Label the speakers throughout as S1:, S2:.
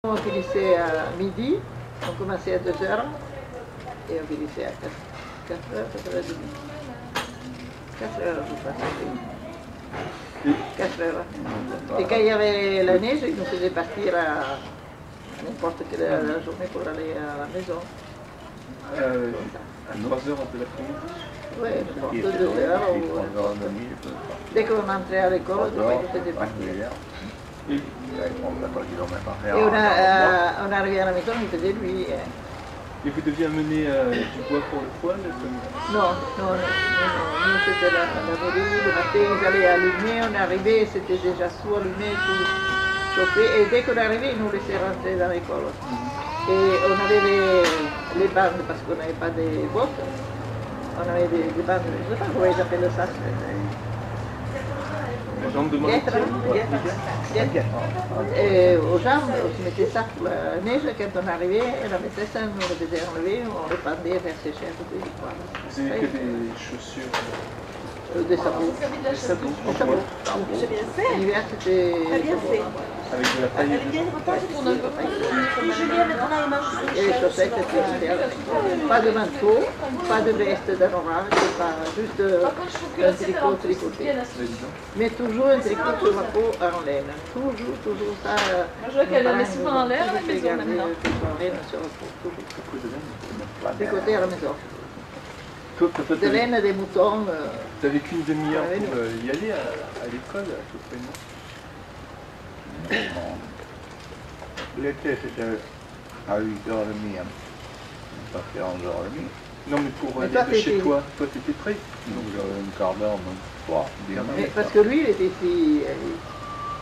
S1: On finissait à midi, on commençait à 2h et on finissait à 4h, 4h30. 4h, vous passez. 4h. Et quand il y avait la neige, ils nous faisaient partir à n'importe quelle heure de la journée pour aller à la maison.
S2: À 3h de l'après-midi.
S1: Oui, n'importe 2h. Dès qu'on entrait à l'école, ils nous faisaient partir.
S2: Et
S1: Et on arrivait à la maison, il faisait nuit.
S2: Et vous deviez amener du bois pour le poêle
S1: Non. Nous, c'était la mairie, le matin, ils allaient allumer, on arrivait, c'était déjà tout allumé, tout chauffé. Et dès qu'on arrivait, ils nous laissaient rentrer dans l'école. Et on avait les bandes, parce qu'on n'avait pas de bottes. On avait des bandes, je ne sais pas comment ils appellent ça.
S2: Les jambes de
S1: Guêtre. Et aux jambes, on se mettait ça pour la neige. Quand on arrivait, la maîtresse nous le faisait enlever, on le pendait vers sécher un peu.
S2: Vous avez que des chaussures
S1: Des sabots.
S2: Des sabots.
S3: J'ai bien fait.
S1: L'hiver, c'était.
S3: Très bien fait.
S2: Avec de la paille
S3: Elle vient de reporter pour notre Si Julien maintenant il marche sur
S1: Et les chaussettes, c'était pas de manteau, pas de veste d'anorak, pas juste un tricot tricoté. Mais toujours un tricot sur la peau en laine. Toujours ça.
S4: Je vois qu'elle la met souvent en l'air à la maison maintenant.
S1: En laine sur la peau, toujours. Tricoté à la maison. De laine, des moutons.
S2: Vous n'avez qu'une demi-heure pour y aller à l'école, à peu près, non?
S5: L'été, c'était à 8h30, on partait à 11h30.
S2: Non, mais pour
S1: Mais
S2: aller
S1: toi,
S2: de chez
S1: t'étais-
S2: toi, tu étais prêt?
S5: Donc j'avais un quart d'heure, donc 3,
S1: Mais parce que lui, il était ici.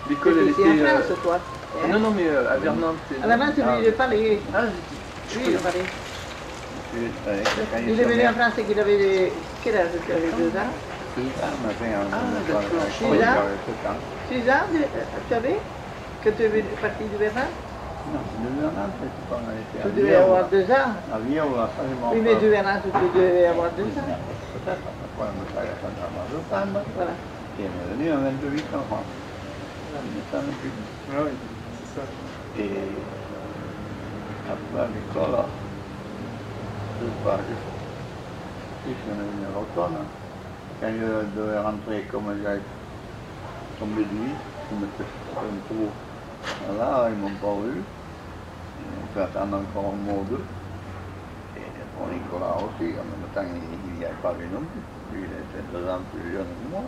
S2: L'école, elle
S1: Il était ici en
S2: était...
S1: France, toi.
S2: Ah, non, mais à Vernon.
S1: À la main, lui, il parlait.
S2: Ah,
S1: Lui, il parlait.
S5: quand
S1: Il est venu en France et qu'il avait. Quel âge tu avais 2 ans?
S5: 6 ans, maintenant,
S2: d'accord.
S1: 6 ans? 6 ans, tu avais? Que tu es parti du Vernon?
S5: Non, de Vernon, c'est quand on était à
S1: Tu devais avoir 2 ans.
S5: À Vieux, on a seulement
S1: Oui, mais du Vernon, tu devais avoir 2 ans.
S5: Après, on me fait la femme,
S1: Voilà.
S5: qui est venu à 28 ans en France. Il me semble plus.
S2: Ah oui, c'est ça.
S5: Et après, à l'école, je sais pas, puisqu'on est venu à l'automne, quand je devais rentrer comme j'avais tombé de nuit, je me suis fait un trou. Là, ils ne m'ont pas vu. Ils m'ont fait attendre encore un mois ou deux. Et pour Nicolas aussi, en même temps, il n'y avait pas vu non plus. Lui, il était 2 ans plus jeune que moi.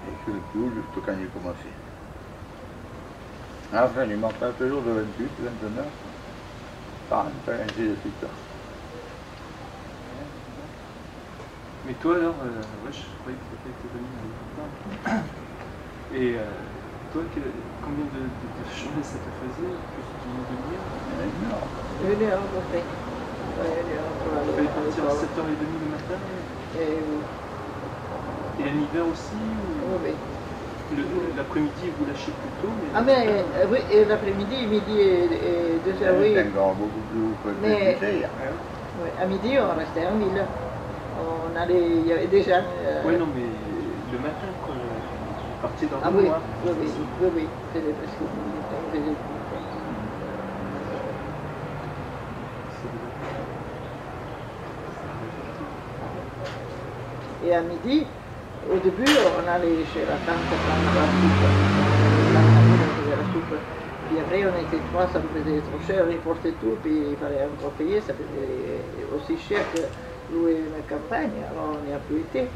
S5: Et surtout, juste quand j'ai commencé. À la fin, il m'appelle toujours de 28, 29, 30, et ainsi de suite.
S2: Mais toi, alors, ouais, je croyais que tu étais venu à l'école. Et toi, combien de journées ça te faisait? Plus d'une demi-heure?
S5: Non.
S1: Une heure à peu près. Ouais, une heure pour
S2: Tu
S1: aller
S2: allais partir à
S1: l'école.
S2: 7h30 le matin?
S1: Et
S2: Et l'hiver aussi? Ou...
S1: oui.
S2: L'après-midi, vous lâchez plus tôt? Mais...
S1: Ah, mais oui, et l'après-midi, midi et 2h, oui.
S5: C'est encore beaucoup plus
S1: Mais-
S5: compliqué.
S1: Oui, à midi, on restait en ville. On allait, il y avait des gens.
S2: Oui, non, mais le matin, quoi, vous partiez dans
S1: Ah
S2: le
S1: oui,
S2: noir.
S1: oui, c'était presque on faisait tout. Et à midi, au début, on allait chez la tante prendre la soupe. La famille faisait la soupe. Puis après, on était 3, ça nous faisait trop cher, ils portaient tout, puis il fallait encore payer, ça faisait aussi cher que louer une campagne, alors on n'y a plus été.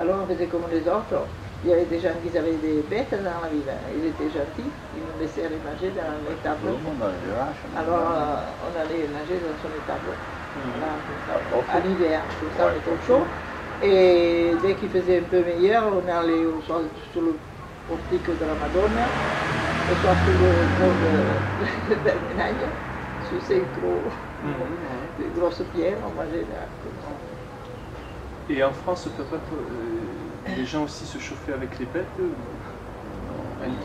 S1: Alors on faisait comme les autres. Il y avait des gens qui avaient des bêtes dans la ville, ils étaient gentils, ils nous laissaient aller manger dans l'étable.
S5: Tout le monde avait des vaches.
S1: Alors on allait manger dans son étable, là, à l'hiver, tout ça, on était au chaud. Et dès qu'il faisait un peu meilleur, on allait soit sur le portique de la Madonna, ou soit sur le pont de Bermenagne, sur ces grosses pierres, on mangeait là.
S2: Et en France, papa, les gens aussi se chauffaient avec les bêtes?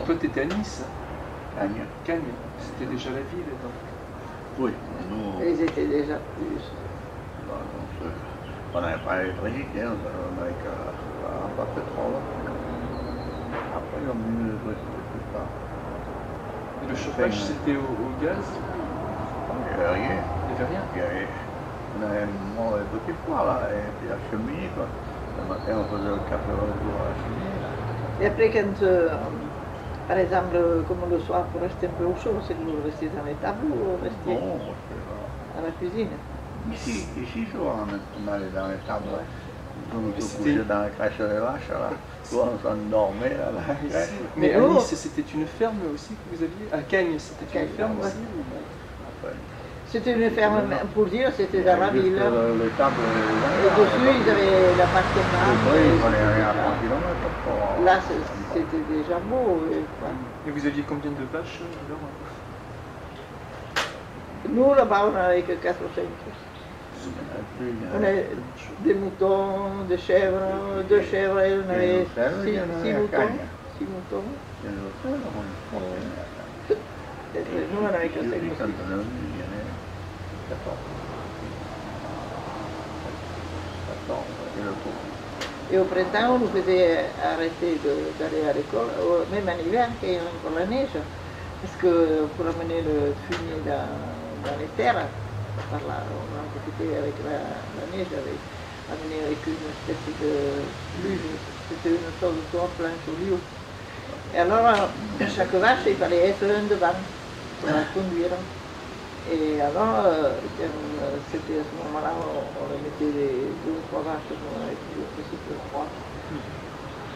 S2: Toi, tu étais à Nice?
S5: Cagne.
S2: Cagnes, c'était déjà la ville, donc.
S5: Oui, nous,
S1: Ils étaient déjà plus.
S5: on n'avait pas l'électricité, on n'avait qu'à pas de pétrole. Après, ils ont mis l'électricité plus tard.
S2: Et le chauffage, c'était au gaz?
S5: Il n'y avait rien.
S2: Il n'y avait rien?
S5: On avait un petit poids là, et puis la cheminée quoi. Le matin on faisait le café au retour à la cheminée là.
S1: Et après, quand, par exemple, comme le soir, pour rester un peu au chaud, c'est que vous restez dans les tableaux ou vous restez
S5: Non, c'est pas...
S1: à la cuisine?
S5: Ici souvent on allait dans les tables. On se
S2: c'était-
S5: couchait dans la crèche des vaches là. Souvent on s'endormait là, dans la crèche.
S2: Mais à
S1: nous-
S2: Nice, c'était une ferme aussi que vous aviez? À Cagnes, c'était une
S1: Cagnes,
S2: ferme
S1: ouais.
S2: aussi?
S5: Après,
S1: C'était une ferme, pour dire, c'était dans la ville.
S5: juste les tables,
S1: Et dessus, ils avaient l'appartement.
S5: oui, il fallait aller à 3 km pour...
S1: Là, c'était déjà beau.
S2: Et vous aviez combien de vaches alors?
S1: Nous, là-bas, on n'avait que 4 ou 5. On avait des moutons, des chèvres, 2 chèvres, et on avait 6 moutons. 6 moutons. Nous, on n'avait que 5 moutons. Et au printemps, on nous faisait arrêter d'aller à l'école, même en hiver, quand il y avait encore la neige, parce que pour amener le fumier dans les terres, par là, on en profitait avec la neige, amené avec une espèce de luge, c'était une sorte de toit planche au lieu. Et alors, chaque vache, il fallait être un devant pour la conduire. Et alors, c'était à ce moment-là, on les mettait 2 ou 3 vaches, on avait plus possible de 3.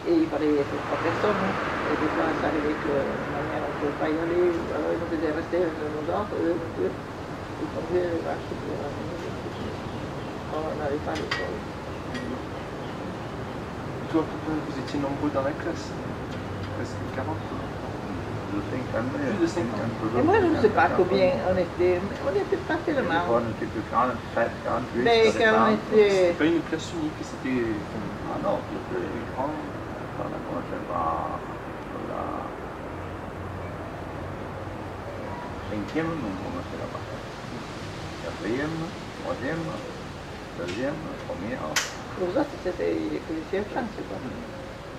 S1: Et il fallait être 3 personnes. Et des fois, ça arrivait que ma mère ne pouvait pas y aller, alors ils nous faisaient rester un de nous autres, eux, ils conduisaient les vaches pour amener les petits. Alors, on n'avait pas l'école.
S2: Toi, vous étiez nombreux dans la classe? Presque 40? Plus de 50.
S1: Et moi, je ne sais pas combien on n'était pas tellement.
S5: On était que 47, 48.
S1: Mais
S5: ça
S1: quand on
S5: dépend.
S1: était...
S2: C'était pas une classe unique, c'était...
S5: Ah non, c'était grand. On a commencé par la 5e, on commençait là-bas. 4e, 3e, 2e, 1er.
S1: Pour ça, c'était les lycées en France, quoi.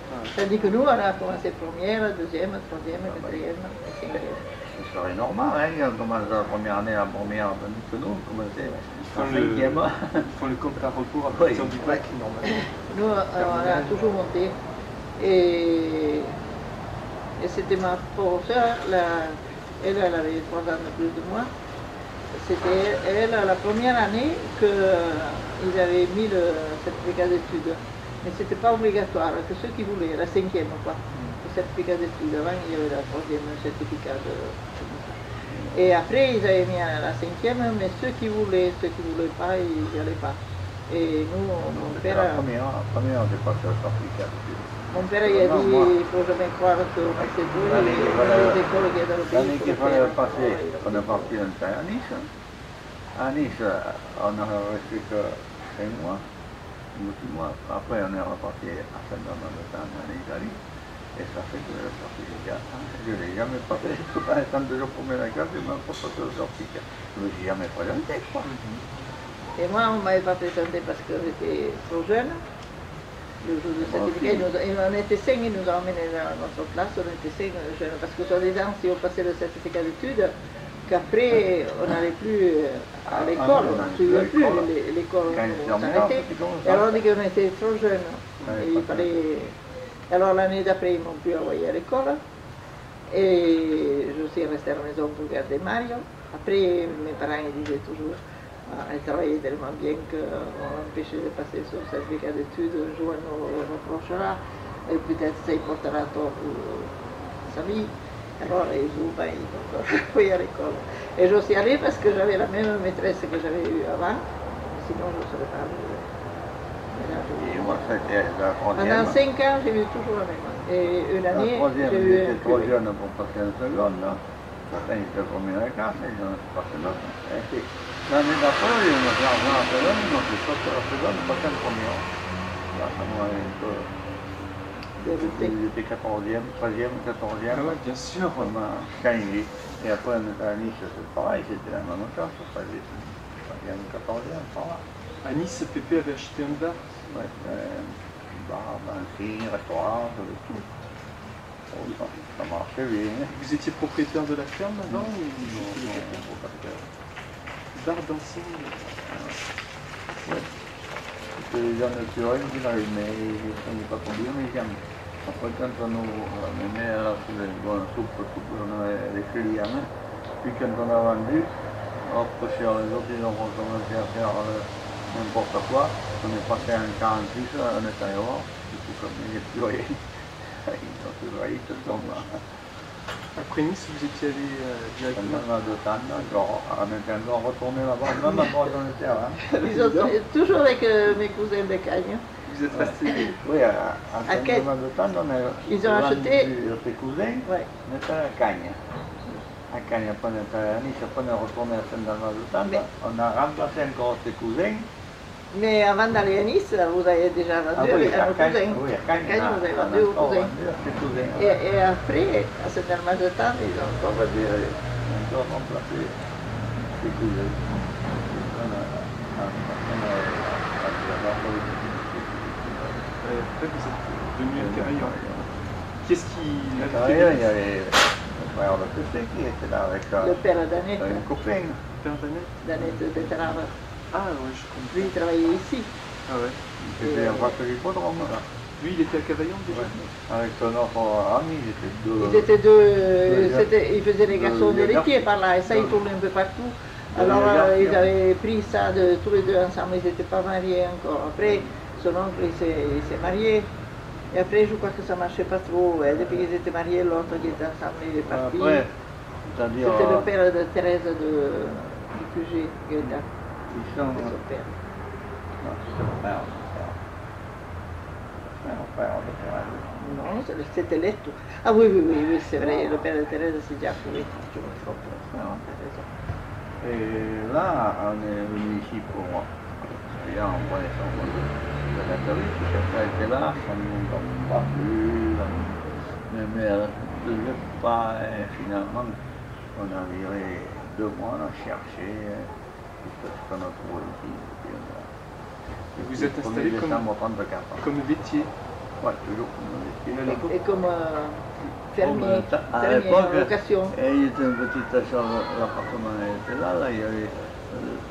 S2: Ah,
S1: Tandis que nous, on a commencé première, deuxième, troisième, quatrième, cinquième.
S5: Ce serait normal, hein, on commence la première année, la première, tandis que nous, on commençait en
S2: Ils
S5: 5e.
S2: font le compte à rebours à partir du bac, normalement.
S1: Nous, on a toujours monté. Et c'était ma professeure, elle avait 3 ans de plus de moi. C'était elle, la première année, qu'ils avaient mis le certificat d'études. Mais ce n'était pas obligatoire, que ceux qui voulaient, la 5e quoi, le certificat d'études. Avant, il y avait la 3e certificat de... Et après, ils avaient mis la 5e, mais ceux qui voulaient pas, ils n'y allaient pas. Et nous, mon père...
S5: La première, on n'est pas sur le certificat.
S1: Mon père il a dit il ne faut jamais croire qu'on a fait tout, il y a des écoles qui est dans le pays.
S5: L'année qu'il fallait passer, on est parti à Nice. À Nice, on a resté que 5 mois, 6 mois. Après, on est reparti à Saint-Domingue en Italie. Et ça fait que le certificat, je ne l'ai jamais passé. Quand je promets la classe, je ne m'ai pas passé le certificat. Je ne me suis jamais présenté, quoi.
S1: Et moi, on ne m'avait pas présenté parce que j'étais trop jeune. Le jour du certificat, on était 5, ils nous ont emmenés dans notre classe, on était 5 jeunes. Parce que soi-disant, si on passait le certificat d'études, qu'après, on n'allait plus à l'école, on ne suivait plus l'école, on s'arrêtait. Et alors, on dit qu'on était trop jeunes. Et il fallait... Alors, l'année d'après, ils m'ont pu envoyer à l'école. Et je suis restée à la maison pour garder Mario. Après, mes parents ils disaient toujours, elle travaillait tellement bien qu'on l'empêchait de passer son certificat d'études, un jour elle nous le reprochera, et peut-être ça y portera tort pour sa vie. Alors les jours, ben, ils m'ont envoyé à l'école. Et je suis allée parce que j'avais la même maîtresse que j'avais eue avant, sinon je ne serais pas arrivée.
S5: Et moi, c'était la
S1: Pendant
S5: 3e.
S1: 5 ans, j'ai eu toujours la même. Et une
S5: La
S1: année,
S5: 3e,
S1: j'ai eu un
S5: j'étais trop
S1: curé.
S5: jeune pour passer en seconde. Certains étaient premiers à la classe, et j'en ai passé l'autre. L'année d'après, ils m'ont fait argent en seconde, ils m'ont fait sortir la seconde, passer en première. Là, ça m'a un peu... J'étais 14e, 13e, 14e.
S2: Ah ouais, bien sûr.
S5: On m'a changé. Et après, on était à Nice, c'est pareil, c'était la même classe. 13e, 14e, par là.
S2: À Nice, Pépé avait acheté un bar.
S5: Ouais, bar, enseigne, restaurant, tout. Ça marchait bien.
S2: Vous étiez propriétaire de la ferme avant ou bar dancing?
S5: Ouais. C'était les gens naturels qui arrivent, mais ça n'est pas combien, mais j'aime. Après, quand on nous met à la soupe, on avait les filières, puis quand on a vendu, après sur les autres, ils ont commencé à faire n'importe quoi. On est passé en 48, on est allé voir, du coup, comme il n'y a plus rien, ils ont tout raillé, tout le monde.
S2: Après Nice, vous étiez allé directement?
S5: On a de temps, on était encore retourné là-bas, même après on était là.
S1: Ils ont toujours avec mes cousins de Cagnes.
S2: Vous êtes resté?
S5: Oui, à
S1: quel-
S5: Saint-Domingue de temps, on a
S1: Ils ont acheté-
S5: ses cousins,
S1: Ouais.
S5: on était à Cagnes. À Cagnes, après on était à Nice, après on est retourné à Saint-Domingue de temps,
S1: Mais-
S5: on a remplacé encore ses cousins.
S1: Mais avant d'aller à Nice, vous avez déjà vendu avec un cousin.
S5: Oui, à Cagnes,
S1: Cagnes, vous avez
S5: on a
S1: vendu aux
S5: encore
S1: cousins.
S5: vendu à ses cousins.
S1: Et après, à ce dernier de temps, ils ont encore vendu.
S5: Encore remplacé ses cousins.
S2: Après, vous êtes devenu un caraïen. Qu'est-ce qui
S5: Il
S2: l'a
S5: y avait le frère de Pessé qui était là avec
S1: Le père d'Annette,
S5: un copain.
S2: Père d'Annette?
S1: d'Annette de Terrave.
S2: Ah ouais, je comprends.
S1: Lui, il travaillait ici.
S2: Ah ouais.
S5: Il était en face de l'hippodrome là.
S2: Lui, il était à Cavaillon déjà?
S5: Ouais. Avec son autre ami, ils étaient deux.
S1: Ils étaient deux,
S5: Deux
S1: ils faisaient les garçons
S5: deux
S1: héritiers
S5: garçons.
S1: par là, et ça, ils tournaient un peu partout.
S5: Deux
S1: Alors,
S5: garçons.
S1: ils avaient pris ça de tous les deux ensemble, ils n'étaient pas mariés encore. Après, son oncle, il s'est marié. Et après, je crois que ça ne marchait pas trop. Et depuis qu'ils étaient mariés, l'autre qui était ensemble, il est parti.
S5: Après, c'est-à-dire.
S1: C'était le père de Thérèse du QG, Guetta,
S5: Ils sont.
S1: c'est son père.
S5: Non, c'est le frère. Le frère de Thérèse.
S1: Non, c'était Letto. Ah oui, oui, oui, oui, c'est vrai, le père de Thérèse, c'est Giacomo. Je me trompe. Non, t'as raison.
S5: Et là, on est venu ici pour. Et là, on voyait ça de la catholique, quelqu'un était là, ça ne nous pas plus. Mais elle ne faisait pas, et finalement, on a viré 2 mois, on a cherché, jusqu'à ce qu'on a trouvé ici.
S2: Et vous êtes installé comme laitier?
S5: Oui, toujours comme laitier.
S1: Et comme fermier,
S5: À
S1: fermier
S5: l'époque,
S1: en location.
S5: il était une petite chambre, l'appartement était là, il y avait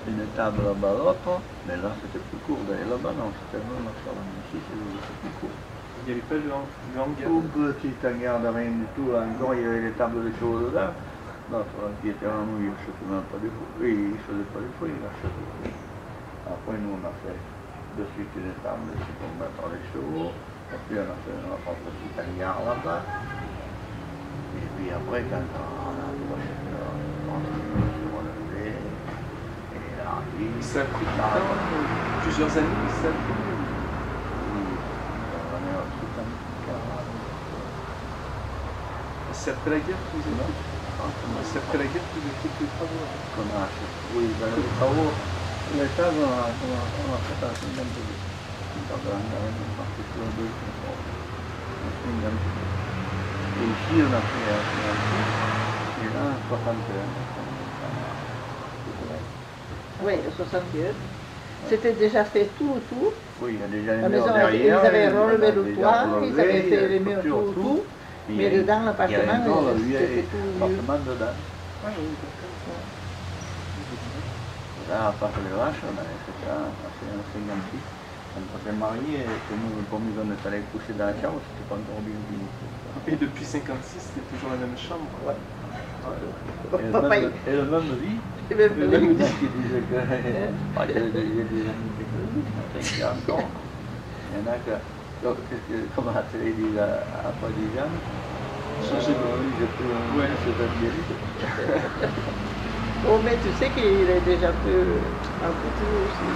S5: une table là-bas, l'autre, mais là c'était plus court, d'ailleurs là-bas non, c'était même la chambre ici, c'était plus court.
S2: Il n'y avait pas le hangar?
S5: Tout petit hangar de rien du tout, là encore il y avait les tables de chevaux dedans, l'autre qui était en nous, il ne achetait même pas des fruits, il ne faisait pas des fruits, il achetait des fruits. Après nous on a fait de suite une table ici pour mettre les chevaux, et puis on a fait un petit hangar là-bas. Et puis après, quand on a approché sur le lait, et là,
S2: Ça a pris du temps, plusieurs années, ça a pris. C'est après la guerre que vous avez fait? C'est après la guerre que vous avez fait tous les travaux?
S5: Qu'on a acheté. Oui, ben, les travaux, les tables, on a fait à 52. Une table d'hangar, on a fait sur 2, et ici, on a fait un 56, et là, 61.
S1: Oui, le 61. C'était déjà fait tout.
S5: Oui, il y a déjà
S1: La
S5: les murs
S1: maison,
S5: derrière.
S1: ils avaient relevé le
S5: déjà
S1: toit,
S5: relevé,
S1: ils avaient fait les
S5: la
S1: murs,
S5: structure,
S1: tout.
S5: Et
S1: Mais dedans, l'appartement,
S5: il y a encore le
S1: c'était
S5: vieil
S1: tout vieux.
S5: appartement dedans.
S2: Ah oui, d'accord.
S5: Là, à part les vaches, on avait fait ça, c'est un 56. Quand on s'est marié, que nous, comme on est allé coucher dans la chambre, c'était pas encore bien fini.
S2: Et depuis 56, c'était toujours la même chambre?
S1: Ouais.
S5: Et le même vie,
S1: Et même
S2: Le même
S1: lui.
S5: qui disait que il y a des amis technologiques, il y a encore. Il y en a que, comme la télé dit à Padigan,
S2: Changer de
S5: oui, j'ai pris un
S2: Ouais.
S5: c'est un vieil.
S1: Oh, mais tu sais qu'il est déjà un peu tout aussi.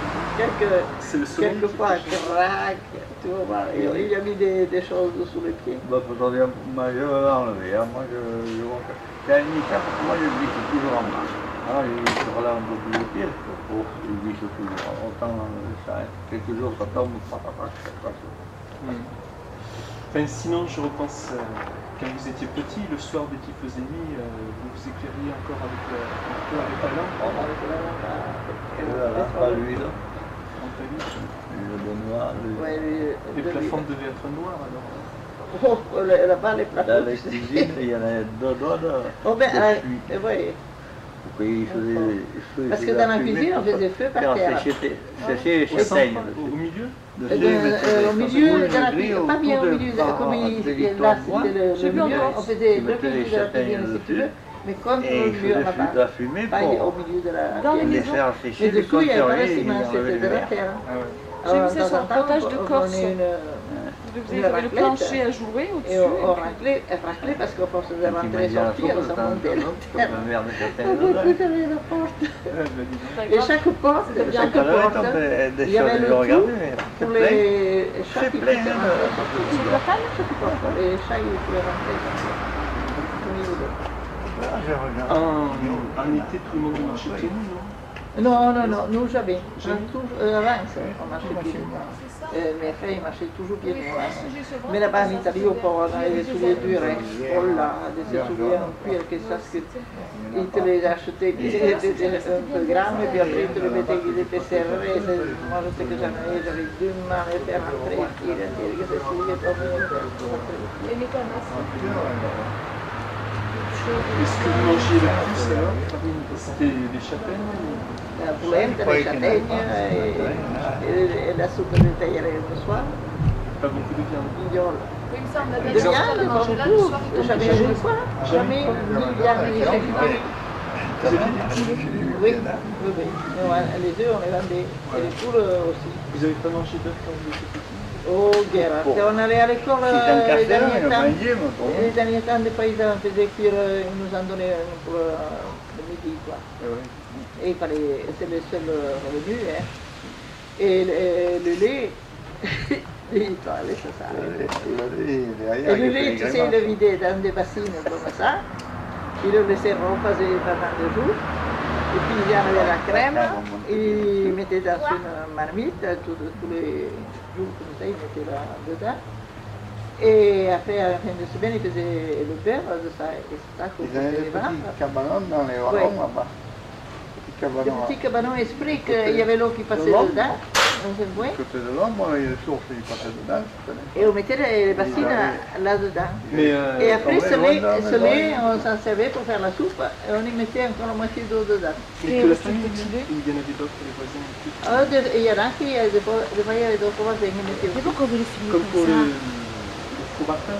S2: C'est le soleil.
S1: Quelquefois, crac, tu vois, il a mis des choses sous les pieds.
S5: Bah, faut dire, moi je vais l'enlever, hein. Moi je vois que c'est un nickel parce que moi je glisse toujours en bas. Alors il se relève un peu plus le pied, il glisse toujours. Autant ça, quelques jours ça tombe, patatac, ça passe.
S2: Enfin, sinon, je repense, quand vous étiez petit, le soir dès qu'il faisait nuit, vous vous éclairiez encore avec la lampe?
S5: Pas l'huile,
S2: En famille.
S5: le noir,
S1: Ouais,
S2: Les plafonds devaient être noirs alors?
S1: Oh, là-bas, les plateaux.
S5: Dans la cuisine, il y en a deux doigts de
S1: Oh ben,
S5: de
S1: oui.
S5: Oui,
S1: Parce que dans la cuisine, on faisait feu par terre.
S5: Sécher
S2: Au
S5: chez
S2: centre,
S5: saigne.
S2: au milieu.
S1: Au milieu, dans la cuisine, pas bien au milieu, comme là, c'était le milieu, on faisait le milieu de la cuisine, si tu veux, mais contre
S5: Et
S1: le
S5: il
S1: mur
S5: faisait
S1: là-bas,
S5: la fumée
S1: pas
S5: pour
S1: au milieu de la
S4: Dans les
S1: pièce.
S5: les
S4: maisons.
S5: faire
S1: Mais
S5: sécher, les
S1: dessous, il n'y avait pas de
S5: conserver et
S1: ciment,
S5: enlever
S1: c'était
S5: les
S1: de la
S5: verres.
S1: terre.
S2: Ah ouais.
S4: J'ai vu
S1: Alors,
S4: ça
S1: de
S4: sur
S1: temps en
S4: un
S1: temps,
S4: potage de
S1: on
S4: Corse.
S1: prenait
S4: Vous avez le plancher à jouer
S1: et
S4: au-dessus.
S1: on raclait parce qu'à force de rentrer et sortir, ça montait la terre.
S5: Un verre de châtaigne
S1: On
S5: dedans.
S1: préférait la porte.
S2: Bah, dis donc.
S1: Et chaque porte,
S5: Chaque heure, on fait des
S1: il y avait
S5: choses
S1: le
S5: de regarder,
S1: tout
S5: mais
S1: pour
S5: c'est plein.
S1: les chats
S5: C'est
S1: qui
S5: plein,
S1: pouvaient
S5: hein,
S1: rentrer.
S4: Sur la table
S1: Chaque porte, les chats ils pouvaient rentrer et sortir. Comme ils voulaient.
S5: Ah, je regarde.
S2: En été, tout le monde marchait pieds nus, non?
S1: Non, non, non, nous jamais.
S2: Jamais.
S1: Avant, on marchait pieds nus. Mes frères, ils marchaient toujours pieds nus. Mais là-bas en Italie, on avait des souliers durs, oh là, des souliers en cuir, que ça, ils te les achetaient, ils étaient un peu grands, et puis après, ils te les mettaient, ils étaient serrés. Moi, je sais que j'avais du mal à les faire rentrer, il a dit que ces souliers pour venir
S4: Et les canasses.
S2: Est-ce que vous mangiez le plus alors? C'était des châtaignes ou-
S1: la polenta, les châtaignes et la soupe de taillere le soir,
S2: Pas beaucoup de viande.
S1: viande.
S4: Oui, mais ça, on avait
S1: De
S4: déjà
S1: viande,
S4: on a
S1: pas
S4: mangé là le
S1: beaucoup.
S4: soir. et
S1: Jamais
S4: tombé
S1: une fois, jamais ni viande ni châtaignes. Oui, oui, oui. Les œufs, on les vendait. Et les poules aussi.
S2: Vous n'avez pas mangé d'œufs quand vous étiez petit?
S1: Oh, guerre. On allait à l'école
S5: Si t'en
S1: les
S5: cassais un,
S1: derniers
S5: il
S1: temps.
S5: a mangé, mais bon.
S1: Les derniers temps, des paysans faisaient cuire, ils nous en donnaient pour le midi, quoi. Et il fallait, c'est le seul revenu, hein. Et le lait, il parlait ça. Et le lait, tu sais, il le vidait dans des bassines comme ça. Il le laissait reposer pendant 2 jours. Et puis il y avait la crème, il mettait dans une marmite, tous les jours comme ça, il mettait là dedans. Et après, à la fin de semaine, il faisait le beurre de ça, et c'est ça qu'on
S5: Ils avaient
S1: faisait
S5: des
S1: les vendre.
S5: petits cabanons dans les
S1: Ouais.
S5: wagons là-bas. Petits
S1: Des
S5: cabanons.
S1: petits cabanons esprit qu'il y avait l'eau qui passait
S5: l'homme.
S1: dedans, dans un bois,
S5: Côté de l'ombre, il y a les sources, ils passaient dedans.
S1: et on mettait les bassines là-dedans.
S2: Mais
S1: Et après,
S5: Ouais,
S1: ce
S5: ouais,
S1: lait,
S5: dans
S1: ce
S5: le
S1: lait,
S5: bain.
S1: on s'en servait pour faire la soupe, et on y mettait encore la moitié d'eau dedans.
S2: que la famille, il y en avait d'autres, les voisins et tout.
S1: Alors, il y en a qui, des fois, il y avait d'autres voisins qui mettaient
S3: Mais
S1: aussi.
S3: pourquoi vous les filmez
S2: Comme pour
S3: comme ça
S2: le four à pain.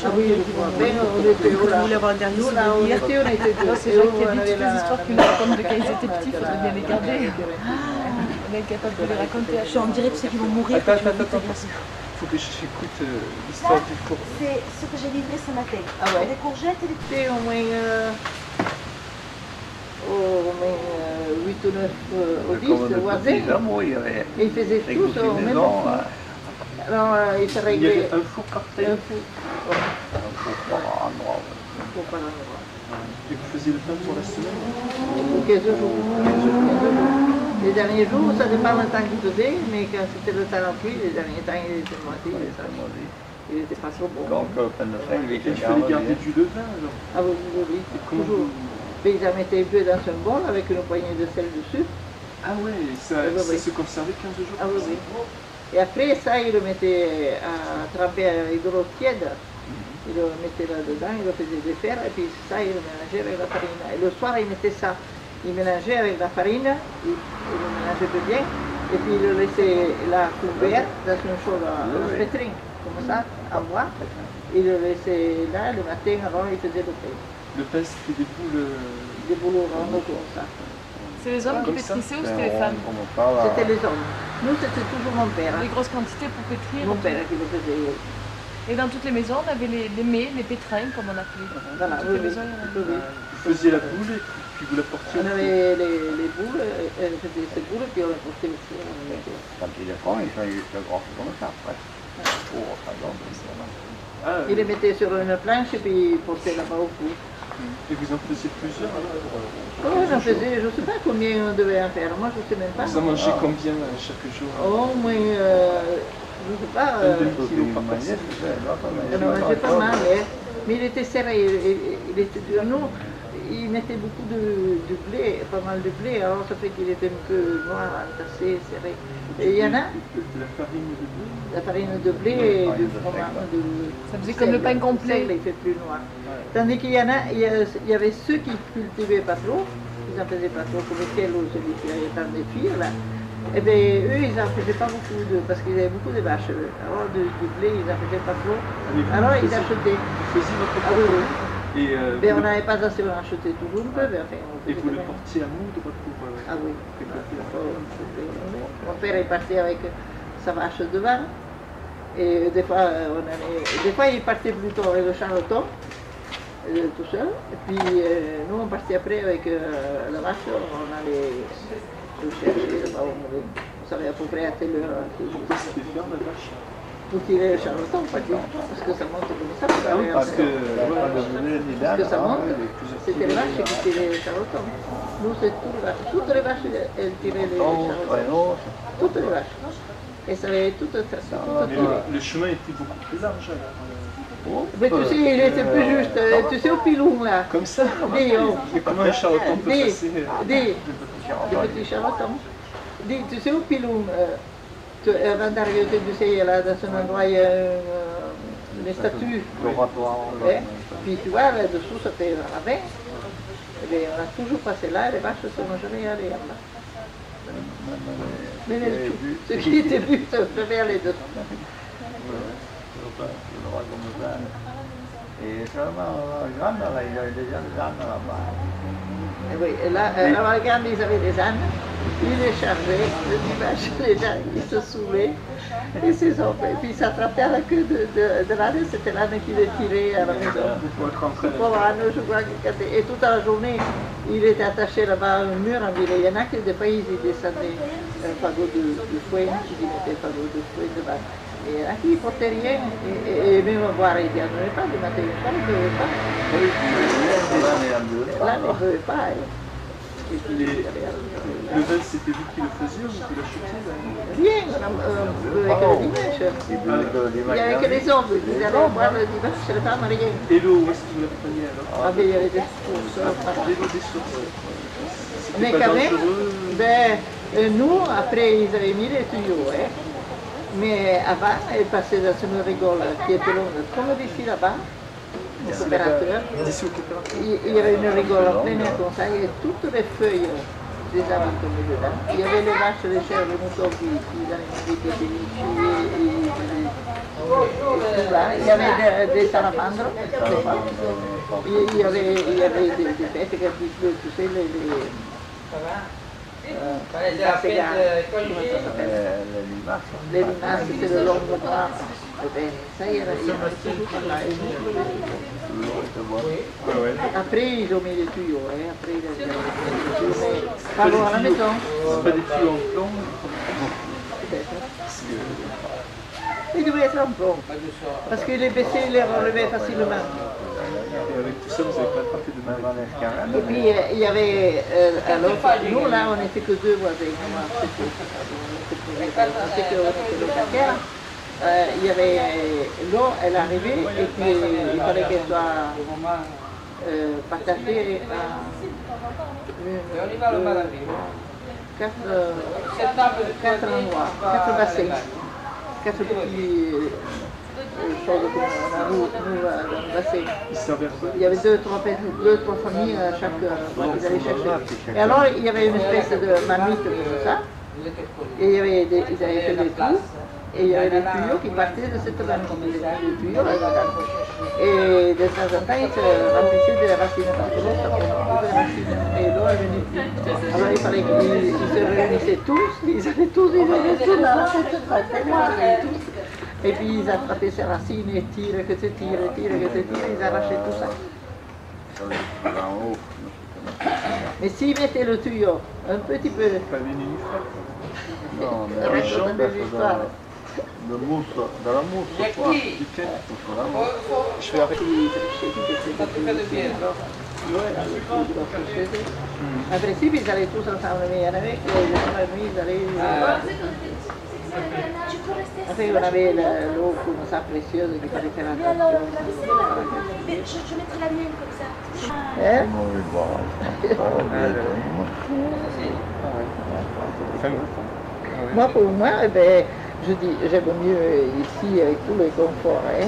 S1: Ah oui, le four-à-pain, on était où là?
S3: Vous voulez avoir un dernier
S1: Nous, là, on
S3: souvenir
S1: était, on était deux.
S4: Non, c'est
S1: Et
S4: Jacques
S1: on
S4: qui a dit
S1: avait
S4: toutes les
S1: la-
S4: histoires qu'il
S1: la-
S4: nous raconte de quand ils
S1: la-
S4: étaient petits,
S1: de
S4: faudrait
S1: la-
S4: bien les garder.
S1: la-
S4: On est incapable de les raconter à
S3: Je suis en direct, ceux qui vont mourir.
S2: Attends,
S3: que tu vas
S2: attends,
S3: goûter.
S2: attends. Faut que j'écoute l'histoire du four.
S3: C'est ce que j'ai livré ce matin.
S1: Ah ouais.
S3: Des courgettes et des...
S1: C'était au moins 8 ou 9 ou 10 voisins. Et ils faisaient tous au même four. Alors, ils se
S2: Il y
S1: réglaient
S2: avait un four par
S1: un
S2: terre.
S1: four. Pour pas l'endroit.
S2: Et vous faisiez le pain pour la semaine?
S1: Ou 15 jours. 15 jours. Les derniers jours, ça dépend du temps qu'il faisait, mais quand c'était le temps en pluie, les derniers temps, il était moisi. Il n'était pas trop bon.
S5: Donc,
S2: Et il fallait garder du levain alors.
S1: Ah oui, oui, oui,
S2: Comment
S1: toujours.
S2: vous-
S1: Mais ils en mettaient un peu dans un bol avec une poignée de sel dessus.
S2: Ah ouais, ça,
S1: Oui,
S2: ça
S1: oui.
S2: se conservait 15 jours.
S1: Ah oui, oui. Et après ça, ils le mettaient à tremper avec de l'eau tiède. Ils le mettaient là-dedans, ils le faisaient défaire, et puis ça, ils le mélangeaient avec la farine. Et le soir, ils mettaient ça. Ils mélangeaient avec la farine, ils le mélangeaient peu bien, et puis ils le laissaient là couvert dans une chose, un pétrin, comme ça, en bois. Ils le laissaient là, le matin, alors ils faisaient le pain.
S2: Le pain, c'était des boules.
S1: Des boulots ronds comme ça.
S4: C'est les hommes qui
S2: Comme ça.
S4: pétrissaient ou c'était les femmes?
S1: C'était les hommes. Nous, c'était toujours mon père.
S4: Les grosses quantités pour pétrir.
S1: Mon père qui le faisait.
S4: Et dans toutes les maisons, on avait les mets, les pétrins, comme on appelait.
S1: Voilà,
S4: Toutes les
S1: oui,
S4: maisons, il y en avait.
S1: oui, oui.
S2: Vous faisiez la boule et puis vous la portiez.
S1: On avait les boules, on faisait ces boules, puis on les portait aussi. On les mettait.
S5: Quand il est fond, ils sont juste gros comme ça, presque. Oh, ça donne.
S2: Ah,
S1: Il les mettait sur une planche et puis il portait là-bas au cou.
S2: et vous en faisiez plusieurs alors pour,
S1: Oh, j'en faisais, je ne sais pas combien on devait en faire. Moi, je ne sais même pas.
S2: Vous en mangez combien chaque jour?
S1: Au moins, je ne sais pas.
S5: On
S1: On en mangeait pas mal, hein. Mais il était serré. Il était dur. Nous, il mettait beaucoup de blé, pas mal de blé, alors ça fait qu'il était un peu noir, entassé, serré. Et il y en a
S2: De la farine
S1: la farine
S2: de blé.
S1: de blé et
S5: Ouais,
S1: du
S5: de
S1: fromage,
S5: seigle.
S1: de
S4: Ça faisait comme le pain complet.
S1: seigle, il fait plus noir.
S2: Ouais.
S1: Tandis qu'il y en a, il y avait ceux qui cultivaient pas trop, ils en faisaient pas trop, comme Michel ou celui qui avait tant de filles là. Et bien eux, ils en faisaient pas beaucoup, parce qu'ils avaient beaucoup de vaches. Alors du blé, ils en faisaient pas trop.
S2: Mais vous
S1: Alors ils
S2: faisiez-
S1: achetaient.
S2: Vous faisiez votre
S1: Ah oui, oui.
S2: Et,
S1: Mais
S2: vous
S1: on n'avait pas assez, on achetait toujours un peu, mais enfin on
S2: et
S1: faisait
S2: vous le
S1: quand même.
S2: portiez à Moudre pour
S1: Ah oui.
S2: récolter la farine.
S1: Mon père est parti avec sa vache devant. Et des fois, des fois il partait plutôt avec le charloton, tout seul. Et puis nous, on partait après avec la vache, on allait le chercher, là-bas, on savait à peu près à telle heure.
S2: Pourquoi c'était faire la vache?
S1: Pour tirer le charloton, pas dire, parce que ça monte comme ça.
S2: Ah oui, parce que
S5: Pas de blé ni
S1: Parce que ça
S5: d'âne,
S1: monte, c'était les vaches qui tiraient le charloton. Nous, c'est toutes les vaches. Toutes les vaches, elles tiraient les
S5: Oh,
S1: charlotons.
S5: traîneau.
S1: Toutes les vaches. Et ça avait toutes
S2: Mais
S1: tiré.
S2: le chemin était beaucoup plus large alors.
S5: Oh,
S1: Mais tu sais, il était plus juste. Tu sais, au pilon, là.
S2: Comme ça.
S1: Dis, oh.
S2: Et comment un charloton peut
S1: Dis,
S2: passer
S1: dis, des petits charlotons. Dis, tu sais, au pilon, avant d'arriver, tu sais, là, dans un endroit, il y a une statue.
S5: l'oratoire.
S1: Hein. Puis tu vois, là-dessous, ça fait un ravin. Eh bien, on a toujours passé là, et les vaches ne sont jamais allées là. Mais ceux qui étaient vus se faisaient aller dessous.
S5: Et seulement la grande, là, il y avait déjà des ânes là-bas.
S1: Et oui, et là, à la grande, ils avaient des ânes, ils les chargeaient, le dimanche, les gens, ils se saoulaient, et puis ils s'attrapaient à la queue de l'âne, c'était l'âne qui les tirait à la maison.
S2: pour être entré
S1: Le pauvre âne, je crois et toute la journée, il était attaché là-bas à un mur en ville. Il y en a qui, des fois, ils y descendaient un fagot de fouet, qui mettaient un fagot de fouet devant. Et il y en a qui ne portaient rien, et même boire, ils n'en avaient pas, du matin, ils ne buvaient pas. L'âne ne buvait pas. Et puis,
S2: Le vin, c'était vous qui le faisiez ou vous l'achetiez là?
S1: rien, on buvait que le dimanche. Il n'y avait que les hommes, ils allaient boire le dimanche, les femmes, rien.
S2: Et l'eau, où est-ce que vous la preniez alors?
S1: Ah, mais il y avait des sources partout.
S2: Des sources. C'était
S1: Mais
S2: pas
S1: quand même,
S2: dangereux?
S1: nous, après, ils avaient mis les tuyaux. Hein. Mais avant, ils passaient dans une rigole qui était longue, comme d'ici là-bas, au coopérateur.
S2: D'ici au coopérateur.
S1: Il y avait une rigole en plein air comme ça, et toutes les feuilles des arbres tombaient dedans. Il y avait les vaches, les chèvres, les moutons qui étaient tués, et tout là. Il y avait des salamandres. Il y avait des bêtes qui avaient, tu sais, les limaces, c'est le long noir. Ça, il y avait toujours là. Après, ils ont mis les tuyaux. Hein. Après, ils ont mis les tuyaux. Mais pas loin à la maison.
S2: C'est pas des tuyaux en plomb?
S1: Il devrait être en plomb. Parce qu'il les baissait, il les relevait facilement.
S2: Et avec tout ça, vous n'avez pas attrapé de maladies?
S1: Et puis, il y avait, alors, nous là, on n'était que deux voisins. On était locataires. Il y avait l'eau, elle arrivait, et puis il fallait qu'elle soit partagée à quatre endroits, quatre bassins, quatre petits choses comme on a nous dans le bassin.
S2: Ils servaient à quoi?
S1: Il y avait deux, trois familles à chaque fois qu'ils allaient chercher. Et alors, il y avait une espèce de marmite comme ça, et il y avait ils avaient fait des trous, et il y avait des tuyaux qui partaient de cette marmite, des tuyaux là-dedans. Et de temps en temps, ils se remplissaient de racines, parce que l'eau, ça prenait beaucoup de racines, et l'eau, elle venait plus. Alors, il fallait qu'ils se réunissaient tous, ils allaient tous dans la tête, tous. Et puis ils attrapaient ces racines et tiraient, que se tirent, ils arrachaient tout ça. Mais s'ils mettaient le tuyau un petit peu,
S2: Pas des nénuphars?
S5: Non, mais
S1: raconte des histoires.
S5: de mousse, de la mousse, quoi.
S2: Duquel?
S5: Je vais arrêter.
S1: En principe, ils allaient tous ensemble, mais il y en avait qui, la nuit, ils allaient... Après, on avait l'eau comme ça précieuse qu'il fallait faire
S3: Mais alors,
S1: attention.
S3: la vaisselle, mais je mettrai la mienne comme ça.
S1: Hein?
S5: Mauvais barrage.
S2: Enfin,
S1: Moi, pour moi, eh ben, je dis, j'aime mieux ici avec tous les conforts, hein,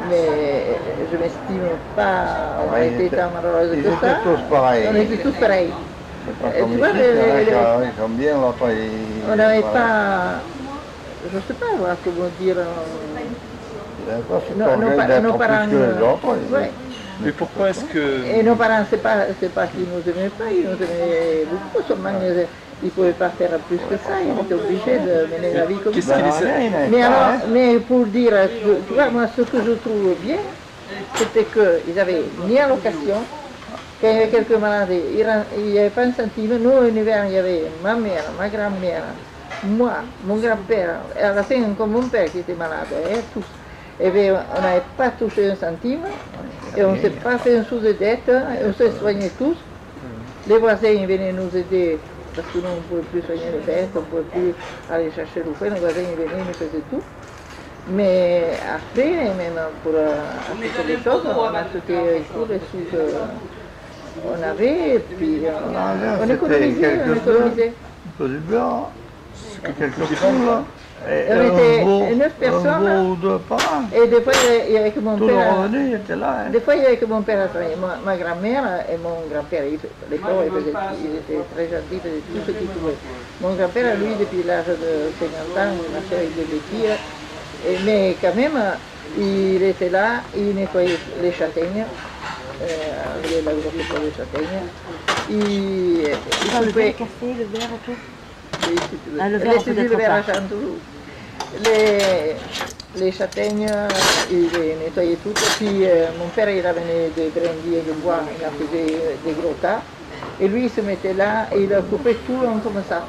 S1: mais je m'estime pas, on a
S5: Ouais,
S1: été tant malheureuse
S5: ils
S1: que
S5: étaient
S1: ça.
S5: tous pareils.
S1: On était tous pareils.
S5: C'est pas
S1: Et
S5: comme
S1: tu vois,
S5: ici, ils sont bien, l'autre,
S1: On n'avait pas, je ne sais pas voir comment dire, nos parents, ouais.
S2: mais pourquoi est-ce que...
S1: Et nos parents, c'est pas qu'ils nous aimaient pas, ils nous aimaient beaucoup, seulement ils ne pouvaient pas faire plus que ça, ils étaient obligés de mener la vie comme
S2: Qu'est-ce
S1: ça.
S2: qui les...
S1: Mais alors, mais pour dire, tu vois, moi, ce que je trouve bien, c'était qu'ils n'avaient ni allocation, quand il y avait quelques maladies, il n'y avait pas un centime. Nous, en hiver, il y avait ma mère, ma grand-mère, moi, mon grand-père, et à la fin, comme mon père qui était malade, tous. Et bien, on n'avait pas touché un centime, et on ne s'est pas fait un sou de dette, et on s'est soigné tous. Les voisins venaient nous aider, parce que nous, on ne pouvait plus soigner les bêtes, on ne pouvait plus aller chercher le foin, les voisins venaient, nous faisaient tout. Mais après, même pour acheter les choses, on achetait tous les sous qu'on avait, et puis on économisait, on économisait.
S5: Un peu du beurre, quelques poules, et
S1: On était 9 personnes.
S5: un veau ou deux par an.
S1: Et des fois, il y avait que mon
S5: Tout le
S1: père.
S5: revenu était là. Hein.
S1: Des fois, il y avait que mon père à travailler. Ma grand-mère et mon grand-père, les pauvres, ils étaient très gentils, ils faisaient tout ce qu'ils pouvaient. Mon grand-père, lui, depuis l'âge de 50 ans, il marchait avec des béquilles. Mais quand même, il était là, il nettoyait les châtaignes. Il est là pour les châtaignes. Il
S3: Le café, le verre et tout. Le verre,
S1: les
S3: peut-être
S1: verres à
S3: pas.
S1: Chanteloup. Les châtaignes, il les nettoyait toutes. Puis mon père, il amenait des brindilles de bois, il en faisait des gros tas. Et lui, il se mettait là et il coupait tout comme ça.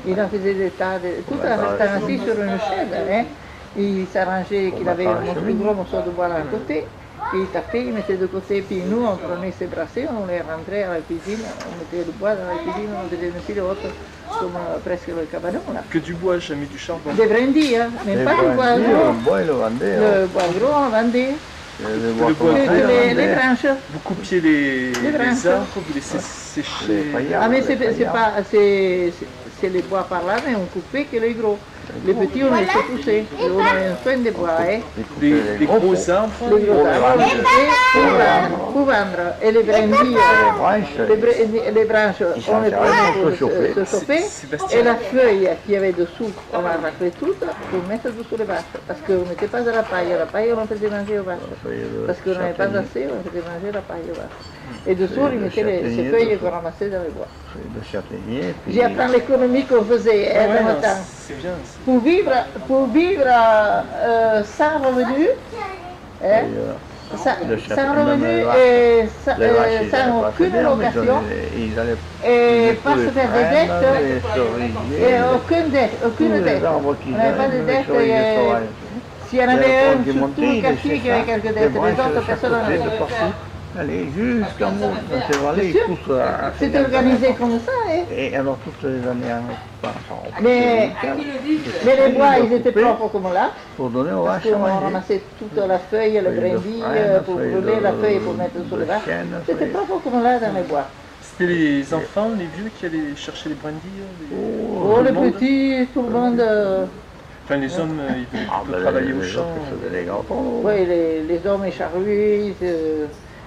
S1: Il en faisait des tas, tout en restant assis sur une chaise. Hein. Il s'arrangeait qu'il avait un plus gros morceau de bois à côté. Puis il tapait, il mettait de côté, puis nous on prenait ses brassées, on les rentrait à la cuisine, on mettait le bois dans la cuisine, on faisait une file haute comme presque le cabanon là.
S2: Que du bois, jamais du charbon.
S1: Des brindilles, hein, mais pas du bois
S5: Le
S1: gros.
S5: bois, il le vendait.
S1: Le bois gros, on vendait.
S5: Le bois
S2: Le bois,
S5: français, il le
S1: Les
S5: vendait.
S1: branches.
S2: Vous coupiez les
S1: branches.
S2: arbres, vous les séchiez...
S5: Les paillards,
S1: Ah mais c'est
S5: paillards.
S1: pas, c'est les bois par là, mais on coupait que les gros. Les petits on les fait pousser, et on avait un soin des bois, hein.
S2: Les gros arbres,
S1: Les gros arbres, on les fait pour vendre. Et les brindilles, les branches, on les prenait pour se chauffer. Et la feuille qu'il y avait dessous, on la raclait toute pour mettre dessous les vaches. Parce qu'on n'était pas à la paille on faisait manger aux vaches. Parce qu'on n'avait pas assez, on faisait manger la paille aux vaches. Et dessous, on y mettait ces feuilles qu'on ramassait dans les bois.
S5: De châtaignier. puis-
S1: J'ai appris l'économie qu'on faisait
S2: Ah ouais,
S1: dans le
S2: non,
S1: temps.
S2: c'est bien.
S1: Pour vivre sans revenu, hein, sans revenu et sans aucune location, et pas se faire des dettes, et aucune dette. On n'avait pas de dette. S'il y en avait un, surtout le quartier qui avait quelques dettes, les autres personnes n'en avaient pas.
S5: Allez, jusqu'en haut, c'est vallée,
S1: Bien sûr.
S5: tous à...
S1: C'est organisé comme ça, hein.
S5: Et alors, toutes les années,
S1: Mais les bois, ils étaient propres comme là.
S5: pour donner aux
S1: Parce
S5: vaches à
S1: qu'on
S5: manger.
S1: ramassait toute la feuille, les
S5: Feuille de
S1: brindilles,
S5: frêne,
S1: pour
S5: feuille
S1: brûler
S5: de-
S1: la feuille pour mettre sur les
S5: de
S1: vaches.
S5: chêne,
S1: C'était
S5: feuille-
S1: propre comme là dans les bois.
S2: C'était les enfants, les vieux qui allaient chercher les brindilles
S1: Oh,
S2: tout
S1: les
S2: le monde.
S1: petits, tout le monde.
S2: Enfin, les hommes, ils pouvaient
S5: Ah,
S2: plutôt
S5: ben,
S2: travailler au
S5: les
S2: champ.
S5: autres faisaient les gâteaux.
S1: Oui, les hommes, les charrues.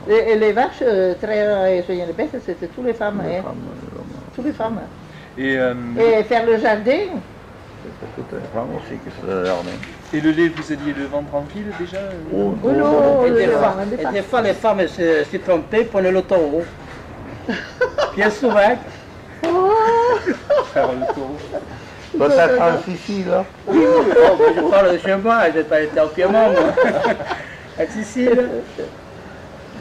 S1: Les vaches, traire et soigner les bêtes, c'était toutes les femmes.
S5: Les
S1: Hein.
S5: femmes, les hommes.
S1: Toutes les femmes.
S2: Et,
S1: Et faire le jardin,
S5: C'était toutes les femmes aussi qui faisaient le jardin.
S2: et le lait, vous alliez le vendre en ville déjà
S5: Oh,
S1: oh non,
S6: Et des
S1: le
S6: fois,
S1: vendait
S6: et
S1: pas.
S6: des fois, les femmes se trompaient, prenaient le taureau. Bien souvent.
S2: faire le taureau.
S5: Peut-être en Sicile, là.
S6: Oh, ben, je parle de chez moi, je n'ai pas été au Piémont, moi. À Sicile.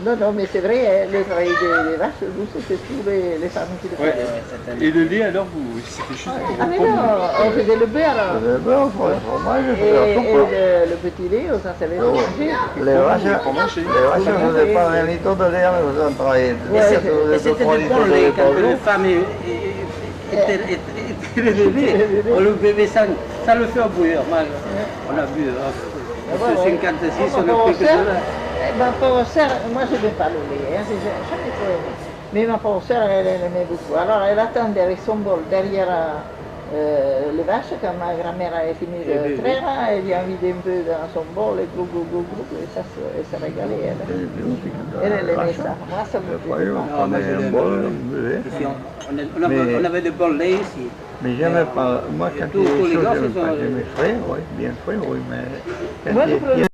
S1: Non, non, mais c'est vrai, hein, le travail des vaches, nous, c'était tous les femmes qui le
S2: Ouais.
S1: faisaient.
S2: Et le lait, alors, vous, c'était juste pour
S1: Ah mais non, on faisait le beurre.
S5: Le beurre, le fromage,
S1: Et,
S5: c'était la soupe.
S1: le petit lait, on s'en servait pour manger.
S5: Les vaches,
S2: pour manger.
S5: les vaches ne faisaient pas un litre de lait, mais faisaient un travail.
S1: Ouais,
S6: Et c'était du bon lait quand les femmes étaient le bébé. On le bébé, ça le fait bouillir. Mal. On a bu. En 56, on a pris que de là.
S1: ma pauvre sœur, moi je n'aime pas le lait, hein, j'ai jamais trop aimé. Mais ma pauvre sœur, elle aimait beaucoup. Alors elle attendait avec son bol derrière les vaches, quand ma grand-mère a fini de traire, elle lui a mis un peu dans son bol, et glou, et ça se régalait. Elle aimait ça. Moi, ça me plaît pas.
S5: On prenait un bol, on buvait.
S6: Ici, on avait de bons laits ici.
S5: Mais j'aimais pas, moi quand il y a des choses, j'aimais pas. J'aimais frais, oui, bien frais, oui, mais quand
S1: Moi,
S5: il y a-